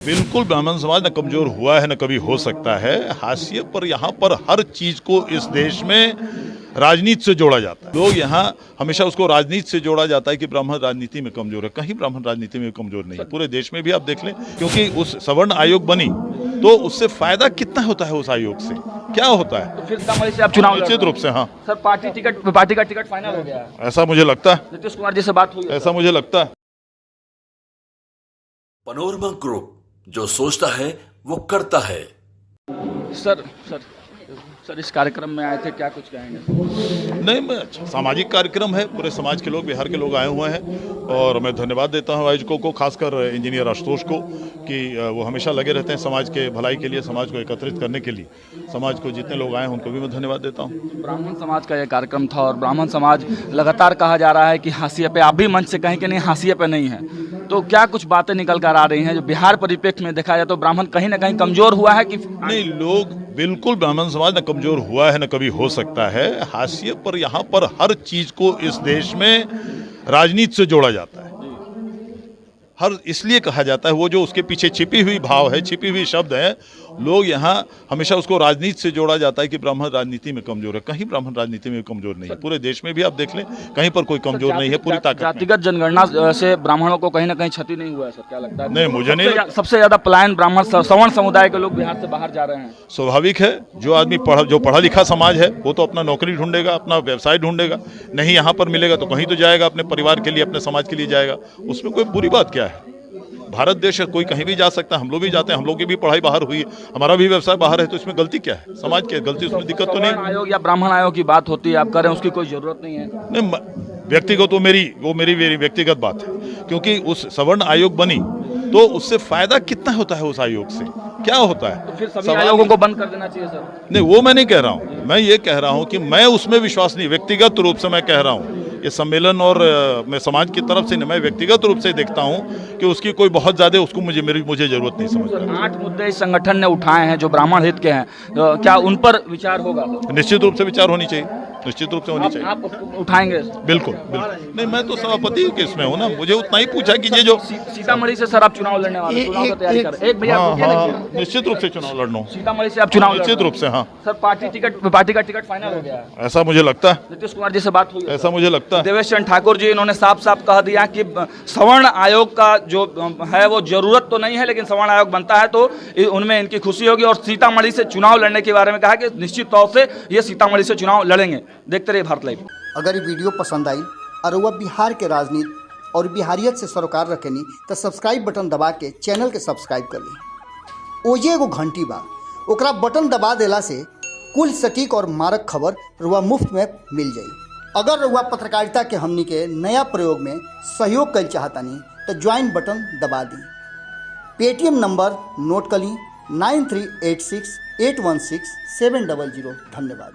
बिल्कुल ब्राह्मण समाज न कमजोर हुआ है न कभी हो सकता है। हाशिए पर यहाँ पर हर चीज को इस देश में राजनीति से जोड़ा जाता है। लोग यहाँ हमेशा उसको राजनीति से जोड़ा जाता है कि ब्राह्मण राजनीति में कमजोर है। कहीं ब्राह्मण राजनीति में कमजोर नहीं है। पूरे देश में भी आप देख लें, क्योंकि उस सवर्ण आयोग बनी तो उससे फायदा कितना होता है, उस आयोग से क्या होता है। तो फिर सीतामढ़ी से आप चुनाव निश्चित रूप से हाँ सर, पार्टी का टिकट फाइनल हो गया है। ऐसा मुझे लगता है, नीतीश कुमार जी से बात हुई है? ऐसा मुझे लगता है। पनोरमा ग्रुप, जो सोचता है वो करता है। सर इस कार्यक्रम में आए थे, क्या कुछ कहेंगे? नहीं, मैं अच्छा सामाजिक कार्यक्रम है, पूरे समाज के लोग, बिहार के लोग आए हुए हैं और मैं धन्यवाद देता हूं आयोजकों को, खासकर इंजीनियर आशुतोष को कि वो हमेशा लगे रहते हैं समाज के भलाई के लिए, समाज को एकत्रित करने के लिए। समाज को जितने लोग आए हैं उनको भी मैं धन्यवाद देता हूं। ब्राह्मण समाज का यह कार्यक्रम था और ब्राह्मण समाज लगातार कहा जा रहा है कि हाशिए पे, आप भी मंच से कहीं कि नहीं हाशिए पे नहीं है, तो क्या कुछ बातें निकल कर आ रही हैं जो बिहार परिप्रेक्ष्य में देखा जाए तो ब्राह्मण कहीं ना कहीं कमजोर हुआ है कि नहीं? लोग बिल्कुल ब्राह्मण समाज न कमजोर हुआ है न कभी हो सकता है। हाशिए पर यहाँ पर हर चीज को इस देश में राजनीति से जोड़ा जाता है। हर इसलिए कहा जाता है, वो जो उसके पीछे छिपी हुई भाव है, छिपी हुई शब्द है, लोग यहाँ हमेशा उसको राजनीति से जोड़ा जाता है कि ब्राह्मण राजनीति में कमजोर है। कहीं ब्राह्मण राजनीति में कमजोर नहीं है। पूरे देश में भी आप देख लें, कहीं पर कोई कमजोर नहीं है। पूरी ताकत में। जातिगत जनगणना से ब्राह्मणों को कहीं ना कहीं क्षति नहीं हुआ है सर, क्या लगता है? नहीं, मुझे नहीं लगता। सबसे ज्यादा पलायन ब्राह्मण सवर्ण समुदाय के लोग बिहार से बाहर जा रहे हैं। स्वाभाविक है, जो आदमी जो पढ़ा लिखा समाज है वो तो अपना नौकरी ढूंढेगा, अपना व्यवसाय ढूंढेगा। नहीं यहाँ पर मिलेगा तो कहीं तो जाएगा, अपने परिवार के लिए, अपने समाज के लिए जाएगा। उसमें कोई बुरी बात क्या है? भारत देश है, कोई कहीं भी जा सकता है। हम लोग भी जाते हैं, हम लोग की भी पढ़ाई बाहर हुई है, हमारा भी व्यवसाय बाहर है, तो इसमें गलती क्या है? समाज की गलती, उसमें दिक्कत तो नहीं। आयोग या ब्राह्मण आयोग की बात होती है, आप कह रहे हैं उसकी कोई जरूरत नहीं है? नहीं, व्यक्तिगत वो मेरी व्यक्तिगत बात है, क्योंकि उस सवर्ण आयोग बनी तो उससे फायदा कितना होता है, उस आयोग से क्या होता है। तो फिर सभी आयोगों को बंद कर देना चाहिए सर? नहीं, वो मैं नहीं कह रहा हूँ। मैं ये कह रहा हूँ कि मैं उसमें विश्वास नहीं, व्यक्तिगत रूप से मैं कह रहा हूँ। ये सम्मेलन और मैं समाज की तरफ से नहीं, मैं व्यक्तिगत रूप से देखता हूँ कि उसकी कोई बहुत ज्यादा उसको मुझे जरूरत नहीं समझता। 8 मुद्दे इस संगठन ने उठाए हैं जो ब्राह्मण हित के हैं, तो क्या उन पर विचार होगा? निश्चित रूप से विचार होनी चाहिए, निश्चित रूप से होनी चाहिए। आप उठाएंगे? बिल्कुल। नहीं, मैं तो सभापति के इसमें हूँ ना, मुझे उतना ही पूछा कि ये जो सीतामढ़ी से सर आप चुनाव लड़ने वाले, चुनाव की तैयारी कर रहे हैं। एक भैया निश्चित रूप से चुनाव लड़ना। सीतामढ़ी से आप चुनाव निश्चित रूप से हाँ सर, पार्टी का टिकट फाइनल हो गया है? ऐसा मुझे लगता है, नीतीश कुमार जी से बात हुई है? ऐसा मुझे लगता है। देवेश चंद्र ठाकुर जी, इन्होंने साफ साफ कह दिया कि सवर्ण आयोग का जो है वो जरूरत तो नहीं है, लेकिन सवर्ण आयोग बनता है तो उनमें इनकी खुशी होगी। और सीतामढ़ी से चुनाव लड़ने के बारे में कहा कि निश्चित तौर से ये सीतामढ़ी से चुनाव लड़ेंगे। देखते रहिए भारत लाइव। अगर ये वीडियो पसंद आई और वह बिहार के राजनीति और बिहारियत से सरोकार रखेनी तो सब्सक्राइब बटन दबा के चैनल के सब्सक्राइब कर ली। ओजे एगो घंटी बा, ओकरा बटन दबा देला से कुल सटीक और मारक खबर रुआ मुफ्त में मिल जाई। अगर रुआ पत्रकारिता के हमनी के नया प्रयोग में सहयोग कर चाहतानी तो ज्वाइन बटन दबा दी। पेटीएम नंबर नोट कर ली 9386816700। धन्यवाद।